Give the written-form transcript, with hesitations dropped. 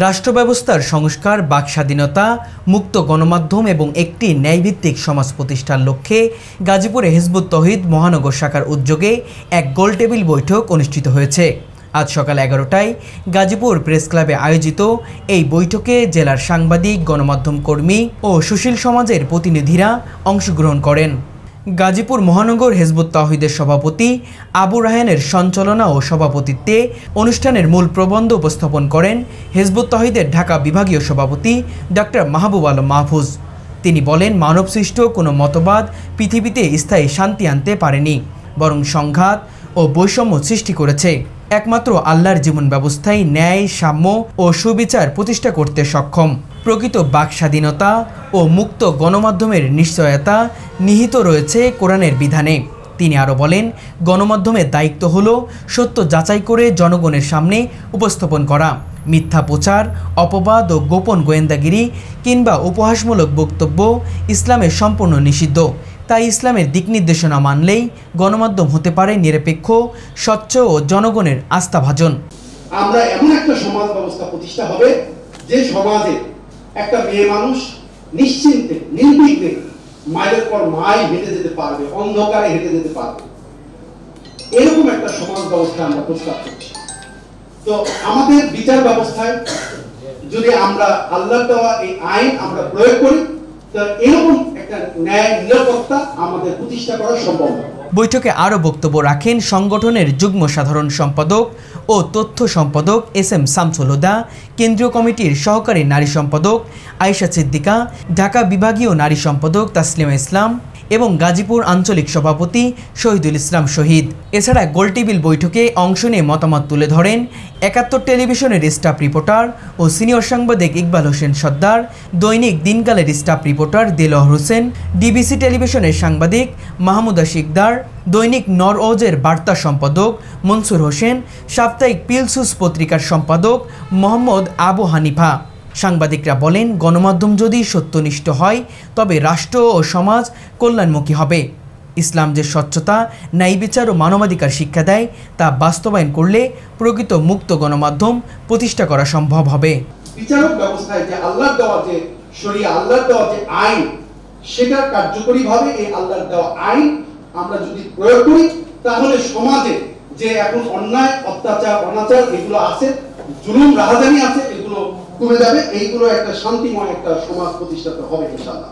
রাষ্ট্র ব্যবস্থার সংস্কার, বাকস্বাধীনতা, মুক্ত গণমাধ্যম এবং একটি ন্যায়ভিত্তিক সমাজ প্রতিষ্ঠার লক্ষ্যে গাজীপুরে হিজবুত তৌহিদ মহানগর শাখার উদ্যোগে এক গোলটেবিল বৈঠক অনুষ্ঠিত হয়েছে। আজ সকাল 11টায় গাজীপুর প্রেস ক্লাবে আয়োজিত এই বৈঠকে জেলার সাংবাদিক, গণমাধ্যম কর্মী ও সুশীল সমাজের প্রতিনিধিরা অংশগ্রহণ করেন। গাজীপুর মহানগর হিজবুত তৌহিদের সভাপতি আবু রায়হানের সঞ্চালনা ও সভাপতিত্বে অনুষ্ঠানের মূল প্রবন্ধ উপস্থাপন করেন হিজবুত তৌহিদের ঢাকা বিভাগীয় সভাপতি ডক্টর মাহবুব আলম মাহফুজ। তিনি বলেন, মানবসৃষ্ট কোনো মতবাদ পৃথিবীতে স্থায়ী শান্তি আনতে পারেনি, বরং সংঘাত ও বৈষম্য সৃষ্টি করেছে। একমাত্র আল্লাহর জীবন ব্যবস্থায় ন্যায়, সাম্য ও সুবিচার প্রতিষ্ঠা করতে সক্ষম। প্রকৃত বাক স্বাধীনতা ও মুক্ত গণমাধ্যমের নিশ্চয়তা নিহিত রয়েছে কোরআনের বিধানে। তিনি আরও বলেন, গণমাধ্যমের দায়িত্ব হলো সত্য যাচাই করে জনগণের সামনে উপস্থাপন করা। মিথ্যা প্রচার, অপবাদ ও গোপন গোয়েন্দাগিরি কিংবা উপহাসমূলক বক্তব্য ইসলামে সম্পূর্ণ নিষিদ্ধ। তাই ইসলামের দিক নির্দেশনা মানলেই গণমাধ্যম হতে পারে নিরপেক্ষ, স্বচ্ছ ও জনগণের আস্থাভাজন। আমরা এমন একটা সমাজ ব্যবস্থা প্রতিষ্ঠা হবে যে সমাজে একটা মেয়ে মানুষ নিশ্চিন্তে, নির্বিঘ্নে মাইলের পর মাইল হেঁটে যেতে পারবে, অন্ধকারে হেঁটে যেতে পারবে, এরকম একটা সমাজ ব্যবস্থা আমরা প্রস্তাব করছি। তো আমাদের বিচার ব্যবস্থায় যদি আমরা আল্লাহর দেওয়া এই আইন আমরা প্রয়োগ করি, তো এরকম একটা ন্যায় নিরাপত্তা আমাদের প্রতিষ্ঠা করা সম্ভব হবে। বৈঠকে আরও বক্তব্য রাখেন সংগঠনের যুগ্ম সাধারণ সম্পাদক ও তথ্য সম্পাদক এস.এম. শামসুল হুদা, কেন্দ্রীয় কমিটির সহকারী নারী সম্পাদক আয়েশা সিদ্দিকা, ঢাকা বিভাগীয় নারী সম্পাদক তাসলিমা ইসলাম এবং গাজীপুর আঞ্চলিক সভাপতি শহীদুল ইসলাম শহীদ। এছাড়া গোলটেবিল বৈঠকে অংশ নিয়ে মতামত তুলে ধরেন ৭১ টেলিভিশনের স্টাফ রিপোর্টার ও সিনিয়র সাংবাদিক ইকবাল হোসেন সর্দার, দৈনিক দিনকালের staff reporter Delwar Hossain, DBC টেলিভিশনের সাংবাদিক মাহমুদা শিকদার, দৈনিক নরওজের বার্তা সম্পাদক মনসুর হোসেন, সাপ্তাহিক পিলসুস পত্রিকার সম্পাদক মোহাম্মদ আবু হানিফা। সাংবাদিকরা বলেন, গণমাধ্যম যদি সত্যনিষ্ঠ হয় তবে রাষ্ট্র ও সমাজ কল্যাণমুখী হবে। ইসলাম যে স্বচ্ছতা, ন্যায় বিচার ও মানবাধিকার শিক্ষা দেয় তা বাস্তবায়ন করলে প্রকৃত মুক্ত গণমাধ্যম প্রতিষ্ঠা করা সম্ভব হবে। বিচারক ব্যবস্থায় যে আল্লাহর দেওয়া যে শরিয়া, আল্লাহর দেওয়া যে আইন, সেটা কার্যকরীভাবে এই আল্লাহর দেওয়া আইন আমরা যদি প্রয়োগ করি, তাহলে সমাজে যে এখন অন্যায়, অত্যাচার, অনাচার এগুলো আছে, জুলুম, রাহাজানি আছে, এগুলো কমে যাবে। এইগুলো একটা শান্তিময় একটা সমাজ প্রতিষ্ঠা হবে ইনশাআল্লাহ।